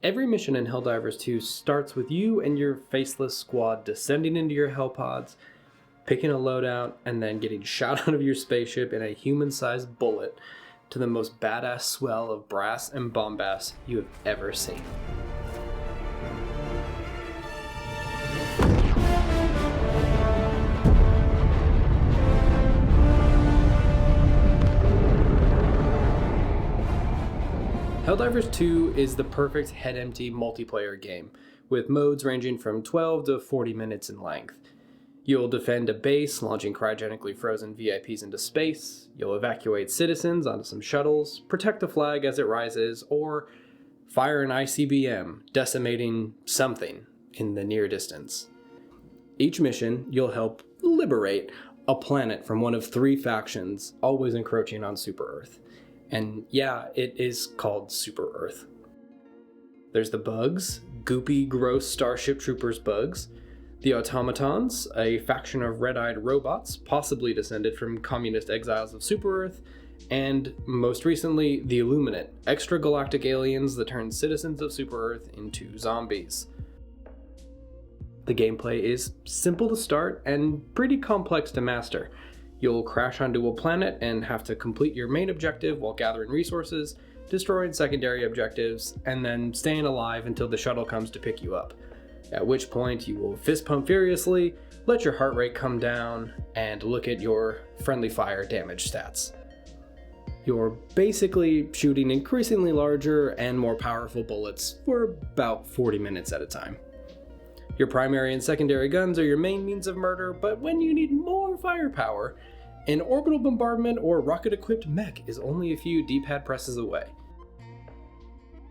Every mission in Helldivers 2 starts with you and your faceless squad descending into your hellpods, picking a loadout, and then getting shot out of your spaceship in a human-sized bullet to the most badass swell of brass and bombast you have ever seen. Helldivers 2 is the perfect head-empty multiplayer game, with modes ranging from 12 to 40 minutes in length. You'll defend a base, launching cryogenically frozen VIPs into space, you'll evacuate citizens onto some shuttles, protect the flag as it rises, or fire an ICBM, decimating something in the near distance. Each mission, you'll help liberate a planet from one of 3 factions, always encroaching on Super Earth. And yeah, it is called Super Earth. There's the bugs, goopy, gross Starship Troopers bugs, the automatons, a faction of red-eyed robots, possibly descended from communist exiles of Super Earth, and most recently, the Illuminate, extragalactic aliens that turn citizens of Super Earth into zombies. The gameplay is simple to start and pretty complex to master. You'll crash onto a planet and have to complete your main objective while gathering resources, destroying secondary objectives, and then staying alive until the shuttle comes to pick you up. At which point you will fist pump furiously, let your heart rate come down, and look at your friendly fire damage stats. You're basically shooting increasingly larger and more powerful bullets for about 40 minutes at a time. Your primary and secondary guns are your main means of murder, but when you need more firepower, an orbital bombardment or rocket-equipped mech is only a few D-pad presses away.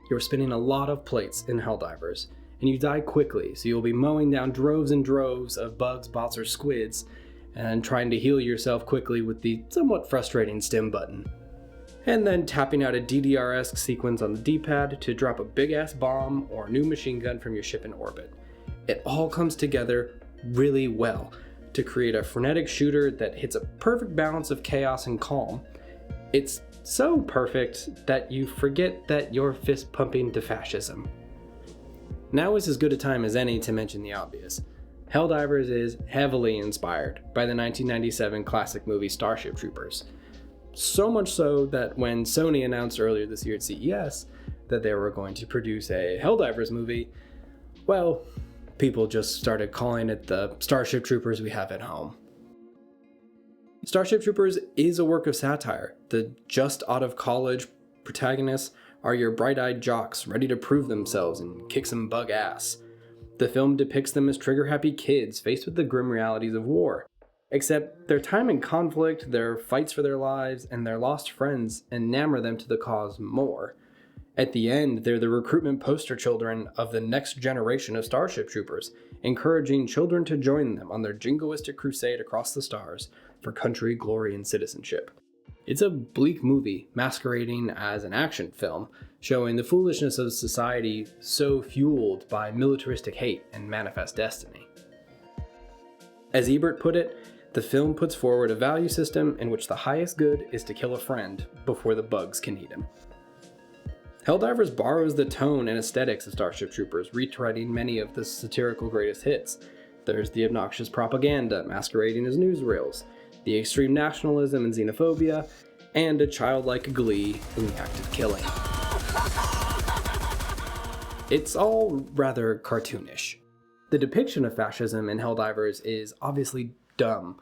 You're spinning a lot of plates in Helldivers, and you die quickly, so you'll be mowing down droves and droves of bugs, bots, or squids, and trying to heal yourself quickly with the somewhat frustrating stim button. And then tapping out a DDR-esque sequence on the D-pad to drop a big-ass bomb or new machine gun from your ship in orbit. It all comes together really well to create a frenetic shooter that hits a perfect balance of chaos and calm. It's so perfect that you forget that you're fist-pumping to fascism. Now is as good a time as any to mention the obvious. Helldivers is heavily inspired by the 1997 classic movie Starship Troopers. So much so that when Sony announced earlier this year at CES that they were going to produce a Helldivers movie, well, people just started calling it the Starship Troopers we have at home. Starship Troopers is a work of satire. The just out of college protagonists are your bright-eyed jocks ready to prove themselves and kick some bug ass. The film depicts them as trigger-happy kids faced with the grim realities of war. Except their time in conflict, their fights for their lives, and their lost friends enamor them to the cause more. At the end, they're the recruitment poster children of the next generation of Starship Troopers, encouraging children to join them on their jingoistic crusade across the stars for country, glory, and citizenship. It's a bleak movie masquerading as an action film, showing the foolishness of society so fueled by militaristic hate and manifest destiny. As Ebert put it, the film puts forward a value system in which the highest good is to kill a friend before the bugs can eat him. Helldivers borrows the tone and aesthetics of Starship Troopers, retreading many of the satirical greatest hits. There's the obnoxious propaganda masquerading as newsreels, the extreme nationalism and xenophobia, and a childlike glee in the act of killing. It's all rather cartoonish. The depiction of fascism in Helldivers is obviously dumb,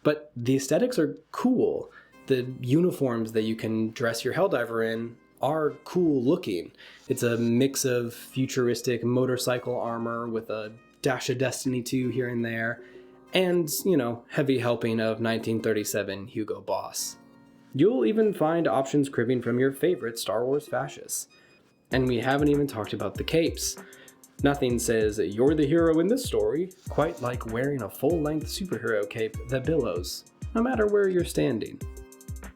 but the aesthetics are cool. The uniforms that you can dress your Helldiver in are cool looking. It's a mix of futuristic motorcycle armor with a dash of Destiny 2 here and there, and, heavy helping of 1937 Hugo Boss. You'll even find options cribbing from your favorite Star Wars fascists. And we haven't even talked about the capes. Nothing says you're the hero in this story quite like wearing a full-length superhero cape that billows, no matter where you're standing.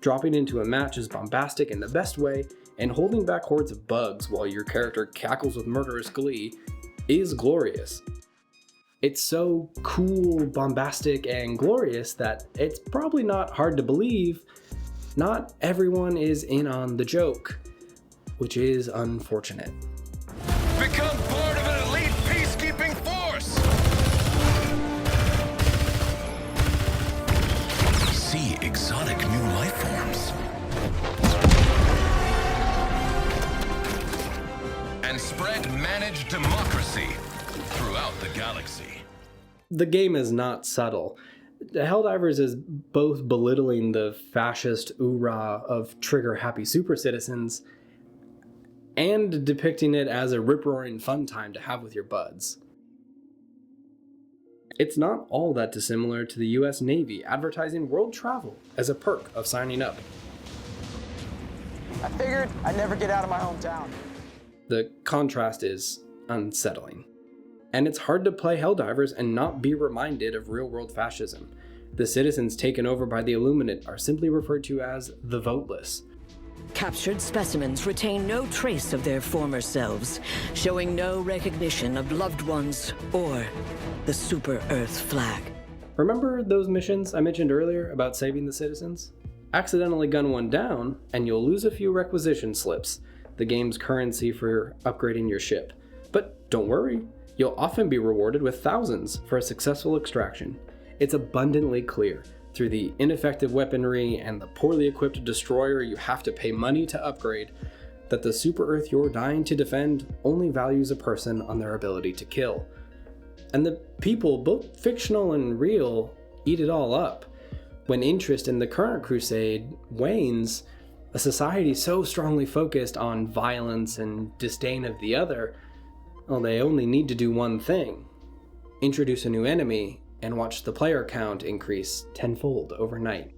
Dropping into a match is bombastic in the best way, and holding back hordes of bugs while your character cackles with murderous glee is glorious. It's so cool, bombastic, and glorious that it's probably not hard to believe not everyone is in on the joke, which is unfortunate. become part of an elite peacekeeping force! See exotic new life forms. And spread managed democracy throughout the galaxy. The game is not subtle. Helldivers is both belittling the fascist oorah of trigger-happy super citizens and depicting it as a rip-roaring fun time to have with your buds. It's not all that dissimilar to the US Navy advertising world travel as a perk of signing up. I figured I'd never get out of my hometown. The contrast is unsettling. And it's hard to play Helldivers and not be reminded of real-world fascism. The citizens taken over by the Illuminate are simply referred to as the voteless. Captured specimens retain no trace of their former selves, showing no recognition of loved ones or the Super Earth flag. Remember those missions I mentioned earlier about saving the citizens? Accidentally gun one down, and you'll lose a few requisition slips, the game's currency for upgrading your ship. But don't worry, you'll often be rewarded with thousands for a successful extraction. It's abundantly clear, through the ineffective weaponry and the poorly equipped destroyer you have to pay money to upgrade, that the Super Earth you're dying to defend only values a person on their ability to kill. And the people, both fictional and real, eat it all up. When interest in the current crusade wanes, a society so strongly focused on violence and disdain of the other, well, they only need to do one thing: introduce a new enemy and watch the player count increase tenfold overnight.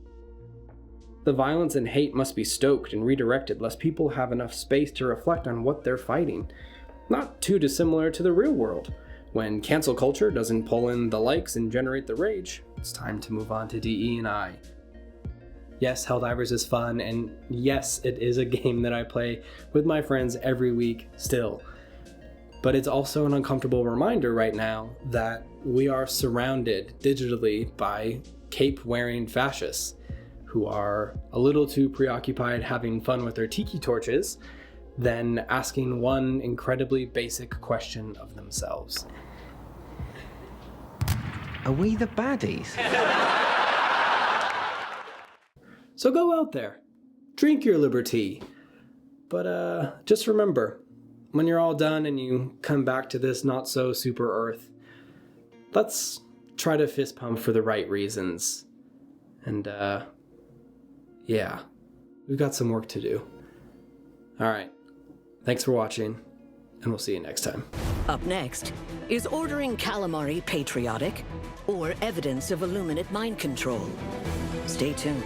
The violence and hate must be stoked and redirected lest people have enough space to reflect on what they're fighting. Not too dissimilar to the real world. When cancel culture doesn't pull in the likes and generate the rage, it's time to move on to DE&I. Yes, Helldivers is fun, and yes, it is a game that I play with my friends every week still. But it's also an uncomfortable reminder right now that we are surrounded digitally by cape-wearing fascists who are a little too preoccupied having fun with their tiki torches than asking one incredibly basic question of themselves. Are we the baddies? So go out there, drink your liberty, but just remember, when you're all done and you come back to this not-so-super Earth, let's try to fist pump for the right reasons. And, yeah, we've got some work to do. Alright, thanks for watching, and we'll see you next time. Up next, is ordering calamari patriotic or evidence of Illuminate mind control? Stay tuned.